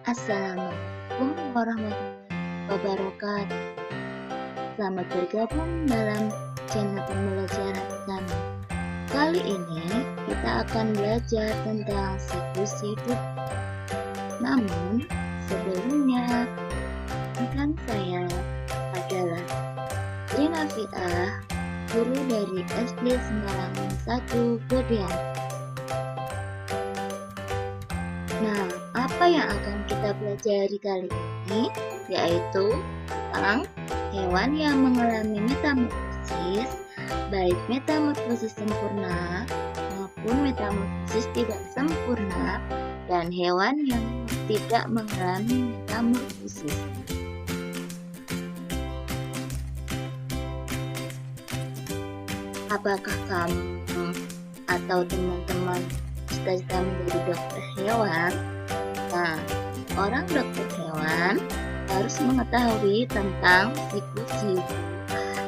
Assalamualaikum warahmatullahi wabarakatuh. Selamat bergabung dalam channel pembelajaran kami. Kali ini kita akan belajar tentang siklus hidup. Namun sebelumnya, dan saya adalah Rina Fiah, guru dari SD Semarang 1 Bodian. Nah, apa yang akan kita pelajari kali ini yaitu tentang hewan yang mengalami metamorfosis, baik metamorfosis sempurna maupun metamorfosis tidak sempurna, dan hewan yang tidak mengalami metamorfosis. Apakah kamu atau teman-teman cita-cita menjadi dokter hewan? Nah, orang dokter hewan harus mengetahui tentang siklus hidup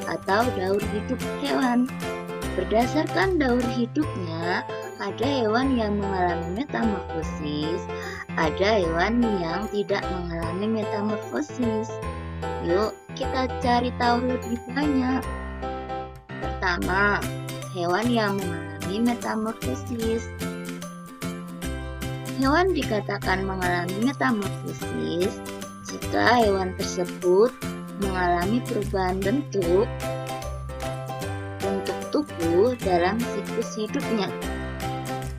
atau daur hidup hewan. Berdasarkan daur hidupnya, ada hewan yang mengalami metamorfosis, ada hewan yang tidak mengalami metamorfosis. Yuk, kita cari tahu lebih banyak. Pertama, hewan yang mengalami metamorfosis. Hewan dikatakan mengalami metamorfosis jika hewan tersebut mengalami perubahan bentuk tubuh dalam siklus hidupnya.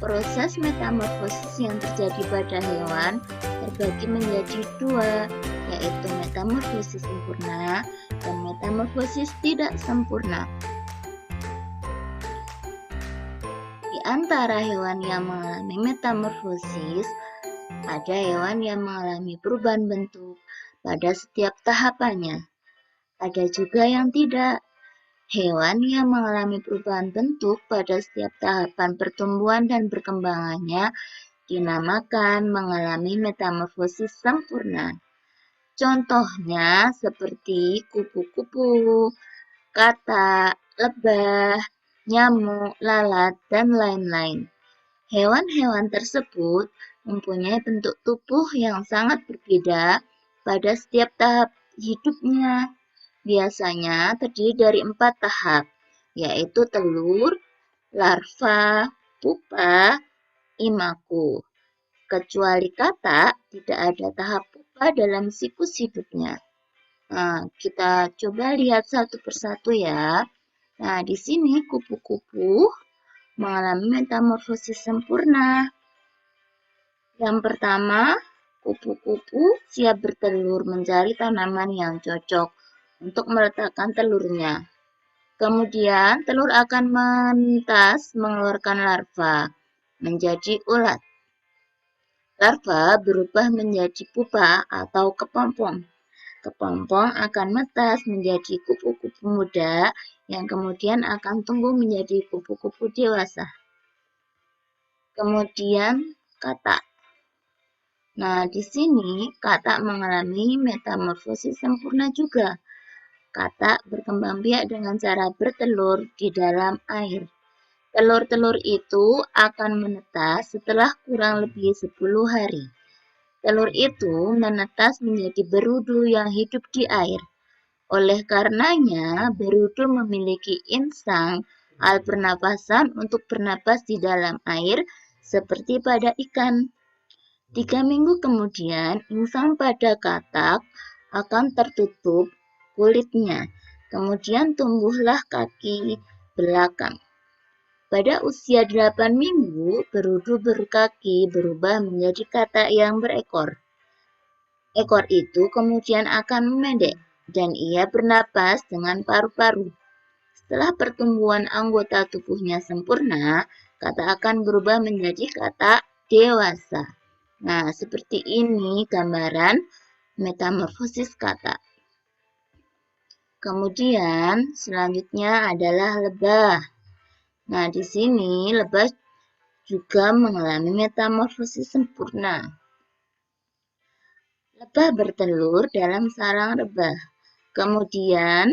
Proses metamorfosis yang terjadi pada hewan terbagi menjadi dua, yaitu metamorfosis sempurna dan metamorfosis tidak sempurna. Di antara hewan yang mengalami metamorfosis, ada hewan yang mengalami perubahan bentuk pada setiap tahapannya. Ada juga yang tidak. Hewan yang mengalami perubahan bentuk pada setiap tahapan pertumbuhan dan perkembangannya dinamakan mengalami metamorfosis sempurna. Contohnya seperti kupu-kupu, katak, lebah, nyamuk, lalat, dan lain-lain. Hewan-hewan tersebut mempunyai bentuk tubuh yang sangat berbeda pada setiap tahap hidupnya. Biasanya terdiri dari 4 tahap, yaitu telur, larva, pupa, imago. Kecuali katak, tidak ada tahap pupa dalam siklus hidupnya. Nah, kita coba lihat satu persatu ya. Nah, di sini kupu-kupu mengalami metamorfosis sempurna. Yang pertama, kupu-kupu siap bertelur mencari tanaman yang cocok untuk meletakkan telurnya. Kemudian, telur akan menetas mengeluarkan larva menjadi ulat. Larva berubah menjadi pupa atau kepompong. Kepompong akan menetas menjadi kupu-kupu muda yang kemudian akan tumbuh menjadi kupu-kupu dewasa. Kemudian katak. Nah, di sini katak mengalami metamorfosis sempurna juga. Katak berkembang biak dengan cara bertelur di dalam air. Telur-telur itu akan menetas setelah kurang lebih 10 hari. Telur itu menetas menjadi berudu yang hidup di air. Oleh karenanya, berudu memiliki insang alat pernapasan untuk bernapas di dalam air seperti pada ikan. 3 minggu kemudian, insang pada katak akan tertutup kulitnya. Kemudian tumbuhlah kaki belakang. Pada usia 8 minggu, berudu berkaki berubah menjadi katak yang berekor. Ekor itu kemudian akan memendek dan ia bernapas dengan paru-paru. Setelah pertumbuhan anggota tubuhnya sempurna, katak akan berubah menjadi katak dewasa. Nah, seperti ini gambaran metamorfosis katak. Kemudian selanjutnya adalah lebah. Nah, di sini lebah juga mengalami metamorfosis sempurna. Lebah bertelur dalam sarang lebah. Kemudian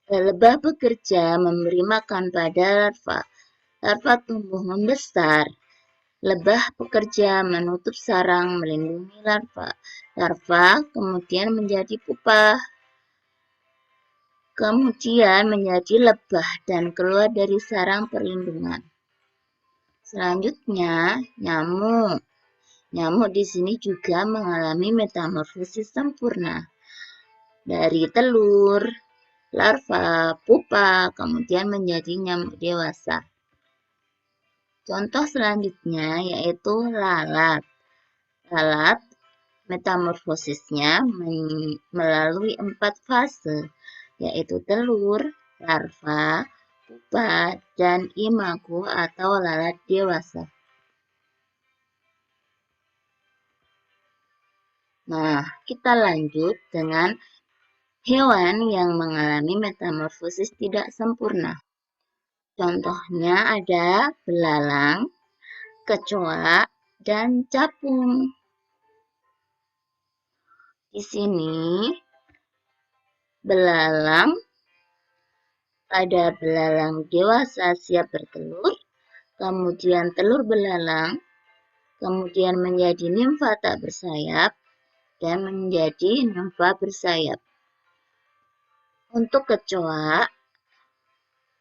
lebah bekerja memberi makan pada larva. Larva tumbuh membesar. Lebah bekerja menutup sarang melindungi larva. Larva kemudian menjadi pupa, kemudian menjadi lebah dan keluar dari sarang perlindungan. Selanjutnya, nyamuk. Nyamuk di sini juga mengalami metamorfosis sempurna. Dari telur, larva, pupa, kemudian menjadi nyamuk dewasa. Contoh selanjutnya yaitu lalat. Lalat metamorfosisnya melalui 4 fase, yaitu telur, larva, pupa, dan imago atau lalat dewasa. Nah, kita lanjut dengan hewan yang mengalami metamorfosis tidak sempurna. Contohnya ada belalang, kecoa, dan capung. Di sini, belalang pada belalang dewasa siap bertelur, kemudian telur belalang, kemudian menjadi nimfa tak bersayap, dan menjadi nimfa bersayap. Untuk kecoa,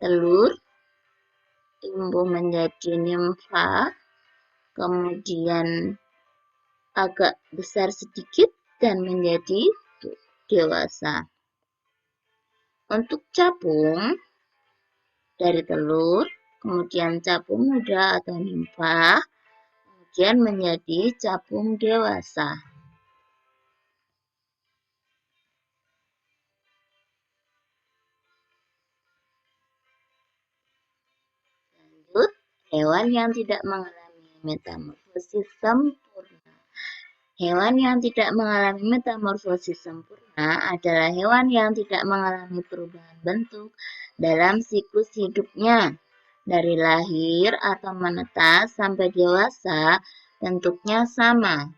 telur tumbuh menjadi nimfa, kemudian agak besar sedikit dan menjadi dewasa. Untuk capung, dari telur, kemudian capung muda atau nimfa, kemudian menjadi capung dewasa. Lanjut, hewan yang tidak mengalami metamorfosis sempurna. Hewan yang tidak mengalami metamorfosis sempurna adalah hewan yang tidak mengalami perubahan bentuk dalam siklus hidupnya. Dari lahir atau menetas sampai dewasa, bentuknya sama,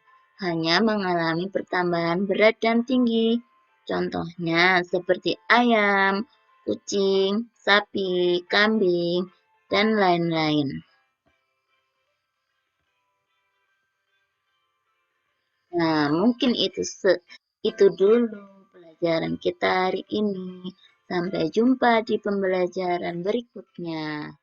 hanya mengalami pertambahan berat dan tinggi. Contohnya seperti ayam, kucing, sapi, kambing, dan lain-lain. Nah, mungkin itu dulu pelajaran kita hari ini. Sampai jumpa di pembelajaran berikutnya.